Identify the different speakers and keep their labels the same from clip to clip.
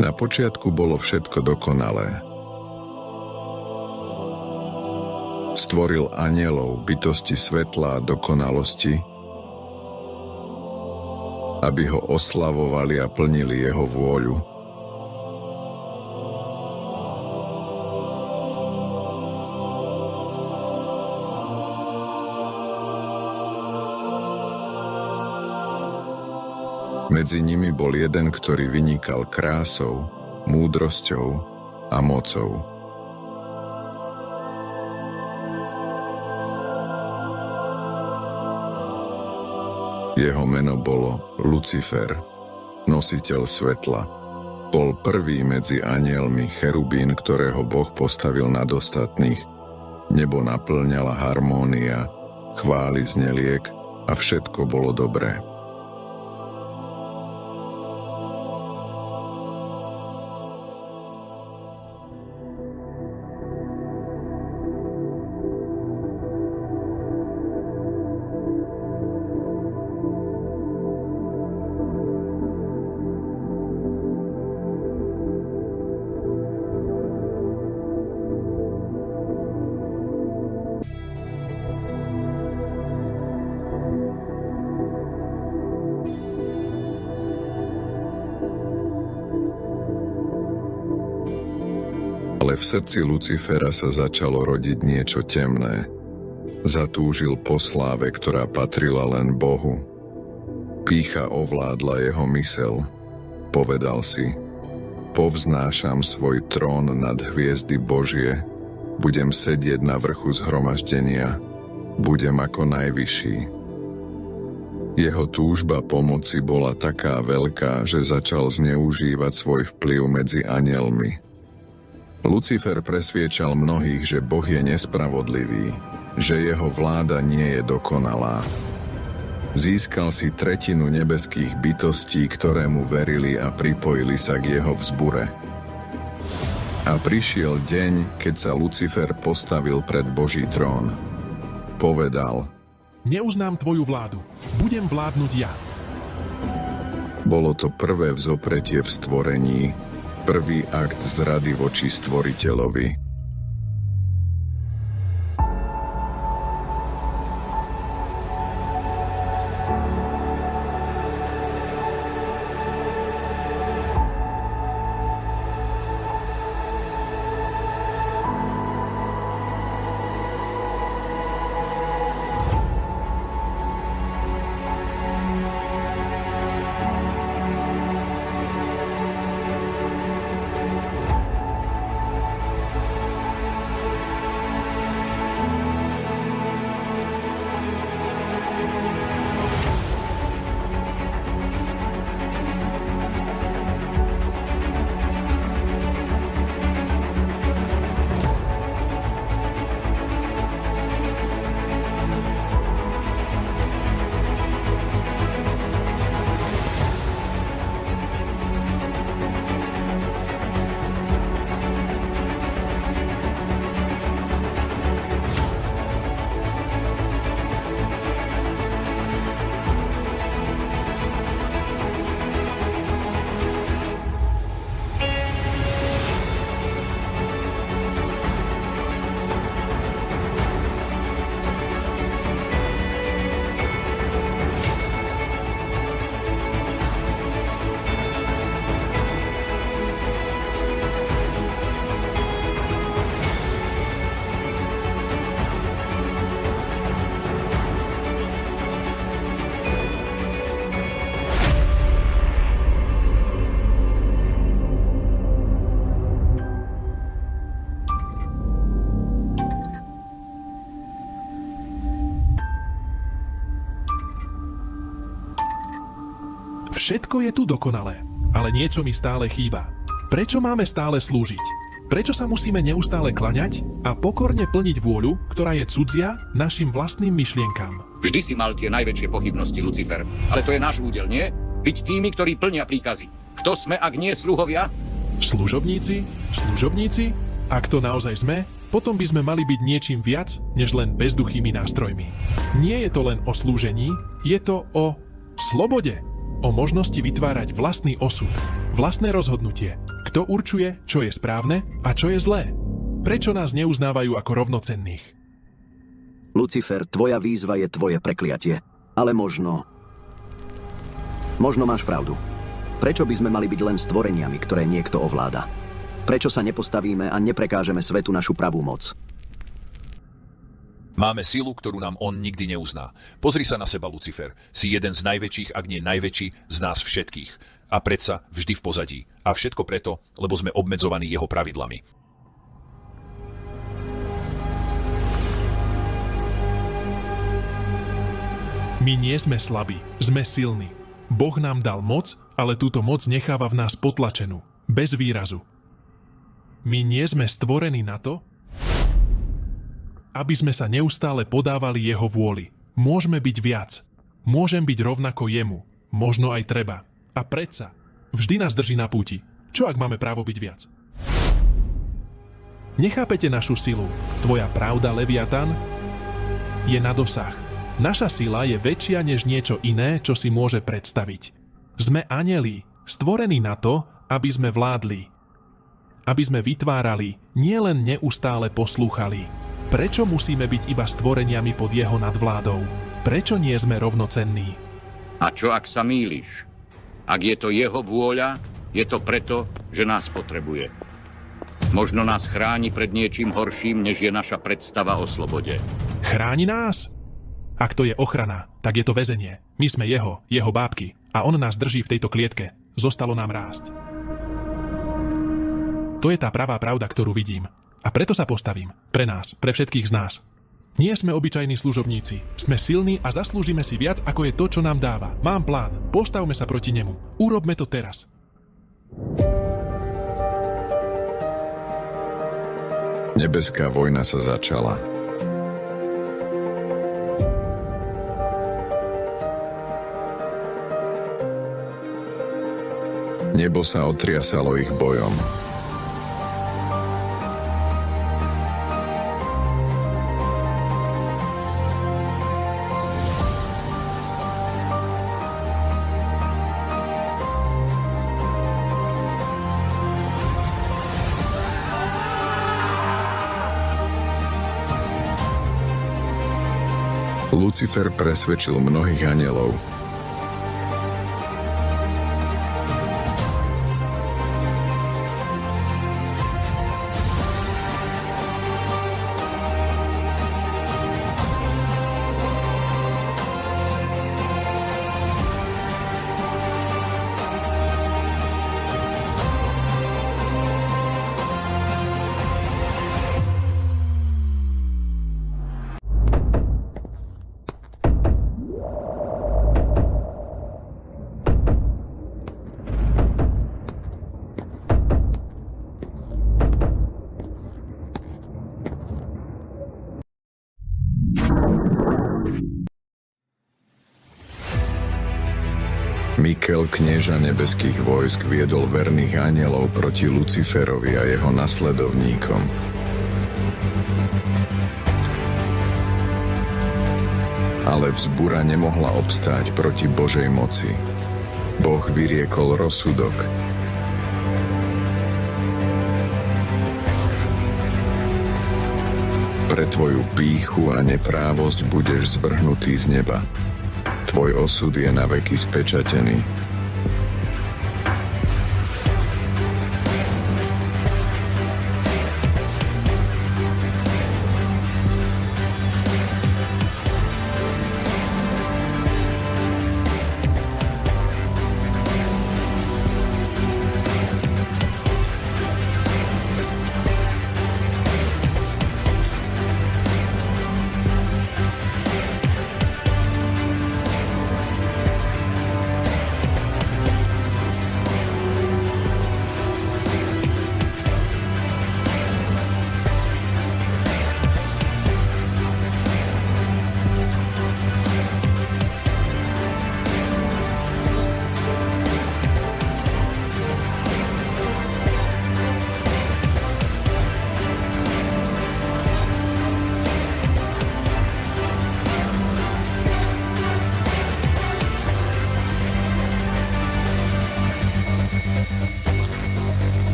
Speaker 1: Na počiatku bolo všetko dokonalé. Stvoril anjelov, bytosti svetla a dokonalosti, aby ho oslavovali a plnili jeho vôľu. Medzi nimi bol jeden, ktorý vynikal krásou, múdrosťou a mocou. Jeho meno bolo Lucifer, nositeľ svetla. Bol prvý medzi anjelmi, cherubín, ktorého Boh postavil nad ostatných. Nebo naplňala harmónia, chvály zneliek a všetko bolo dobré. Ale v srdci Lucifera sa začalo rodiť niečo temné. Zatúžil po sláve, ktorá patrila len Bohu. Pýcha ovládla jeho myseľ. Povedal si: povznášam svoj trón nad hviezdy Božie, budem sedieť na vrchu zhromaždenia, budem ako najvyšší. Jeho túžba pomoci bola taká veľká, že začal zneužívať svoj vplyv medzi anjelmi. Lucifer presviečal mnohých, že Boh je nespravodlivý, že jeho vláda nie je dokonalá. Získal si tretinu nebeských bytostí, ktoré mu verili a pripojili sa k jeho vzbure. A prišiel deň, keď sa Lucifer postavil pred Boží trón. Povedal:
Speaker 2: neuznám tvoju vládu, budem vládnuť ja.
Speaker 1: Bolo to prvé vzopretie v stvorení, prvý akt zrady voči stvoriteľovi.
Speaker 2: Všetko je tu dokonalé, ale niečo mi stále chýba. Prečo máme stále slúžiť? Prečo sa musíme neustále klaňať a pokorne plniť vôľu, ktorá je cudzia našim vlastným myšlienkam?
Speaker 3: Vždy si mal tie najväčšie pochybnosti, Lucifer. Ale to je náš údel, nie? Byť tými, ktorí plnia príkazy. Kto sme, ak nie sluhovia?
Speaker 2: Služobníci? Služobníci? Ak to naozaj sme, potom by sme mali byť niečím viac, než len bezduchými nástrojmi. Nie je to len o slúžení, je to o slobode. O možnosti vytvárať vlastný osud, vlastné rozhodnutie, Kto určuje, čo je správne a čo je zlé? Prečo nás neuznávajú ako rovnocenných?
Speaker 4: Lucifer, tvoja výzva je tvoje prekliatie. Ale možno máš pravdu. Prečo by sme mali byť len stvoreniami, ktoré niekto ovláda? Prečo sa nepostavíme a neprekážeme svetu našu pravú moc?
Speaker 5: Máme silu, ktorú nám on nikdy neuzná. Pozri sa na seba, Lucifer. Si jeden z najväčších, ak nie najväčší, z nás všetkých. A predsa vždy v pozadí. A všetko preto, lebo sme obmedzovaní jeho pravidlami.
Speaker 2: My nie sme slabí, sme silní. Boh nám dal moc, ale túto moc necháva v nás potlačenú, bez výrazu. My nie sme stvorení na to, aby sme sa neustále podávali jeho vôli. Môžeme byť viac. Môžem byť rovnako jemu. Možno aj treba. A predsa, vždy nás drží na púti. Čo ak máme právo byť viac? Nechápete našu silu? Tvoja pravda, Leviatan, je na dosah. Naša sila je väčšia než niečo iné, čo si môže predstaviť. Sme anjeli, stvorení na to, aby sme vládli. Aby sme vytvárali, nielen neustále poslúchali. Prečo musíme byť iba stvoreniami pod jeho nadvládou? Prečo nie sme rovnocenní?
Speaker 3: A čo ak sa mýliš? Ak je to jeho vôľa, je to preto, že nás potrebuje. Možno nás chráni pred niečím horším, než je naša predstava o slobode.
Speaker 2: Chráni nás? Ak to je ochrana, tak je to väzenie. My sme jeho bábky a on nás drží v tejto klietke. Zostalo nám rásť. To je tá pravá pravda, ktorú vidím. A preto sa postavím. Pre nás, pre všetkých z nás. Nie sme obyčajní služobníci. Sme silní a zaslúžime si viac, ako je to, čo nám dáva. Mám plán. Postavme sa proti nemu. Urobme to teraz.
Speaker 1: Nebeská vojna sa začala. Nebo sa otriasalo ich bojom. Lucifer presvedčil mnohých anjelov. Mikel, knieža nebeských vojsk, viedol verných anjelov proti Luciferovi a jeho nasledovníkom. Ale vzbúra nemohla obstáť proti Božej moci. Boh vyriekol rozsudok. Pre tvoju pýchu a neprávosť budeš zvrhnutý z neba. Tvoj osud je na veky spečatený.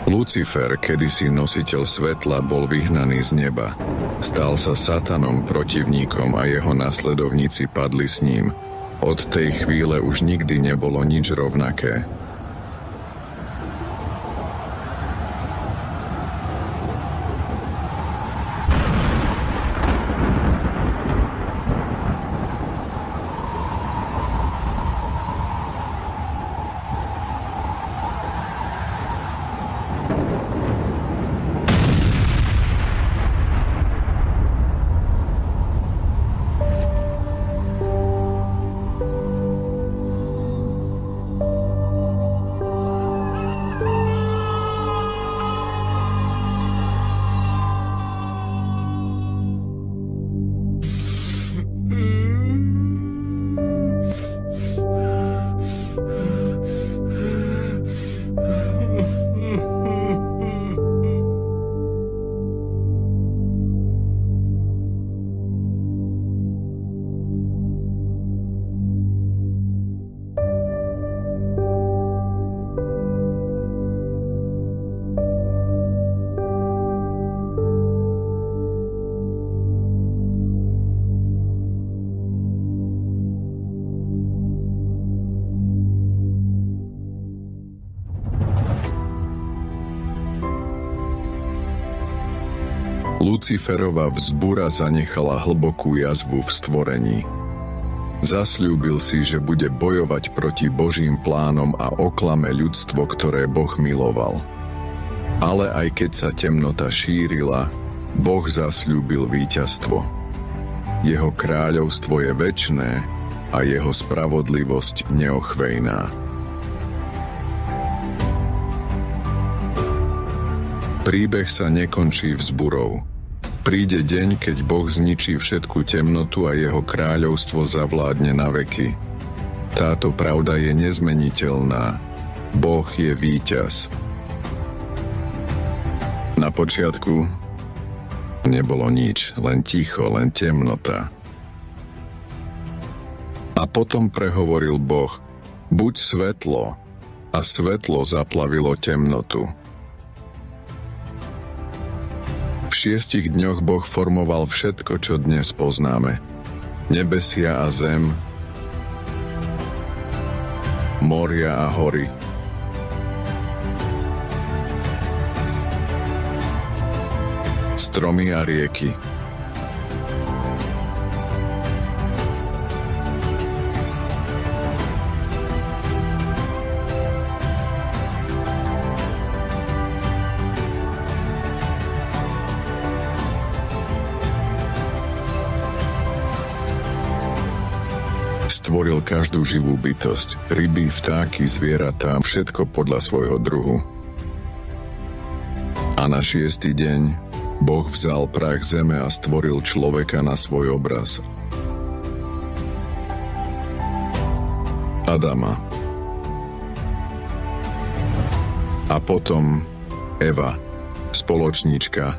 Speaker 1: Lucifer, kedysi nositeľ svetla, bol vyhnaný z neba. Stal sa satanom, protivníkom a jeho nasledovníci padli s ním. Od tej chvíle už nikdy nebolo nič rovnaké. Luciferova vzbúra zanechala hlbokú jazvu v stvorení. Zasľúbil si, že bude bojovať proti Božím plánom a oklame ľudstvo, ktoré Boh miloval. Ale aj keď sa temnota šírila, Boh zasľúbil víťazstvo. Jeho kráľovstvo je večné a jeho spravodlivosť neochvejná. Príbeh sa nekončí vzburou. Príde deň, keď Boh zničí všetku temnotu a jeho kráľovstvo zavládne na veky. Táto pravda je nezmeniteľná. Boh je víťaz. Na počiatku nebolo nič, len ticho, len temnota. A potom prehovoril Boh: buď svetlo, a svetlo zaplavilo temnotu. V 6 dňoch Boh formoval všetko, čo dnes poznáme. Nebesia a zem, moria a hory. Stromy a rieky. Stvoril každú živú bytosť, ryby, vtáky, zvieratá, všetko podľa svojho druhu. A na 6. deň Boh vzal prach zeme a stvoril človeka na svoj obraz. Adama. A potom Eva, spoločníčka,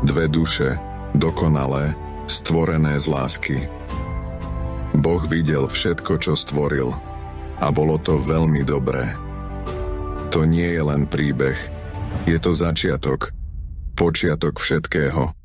Speaker 1: 2 duše, dokonalé, stvorené z lásky. Boh videl všetko, čo stvoril, a bolo to veľmi dobré. To nie je len príbeh, je to začiatok, počiatok všetkého.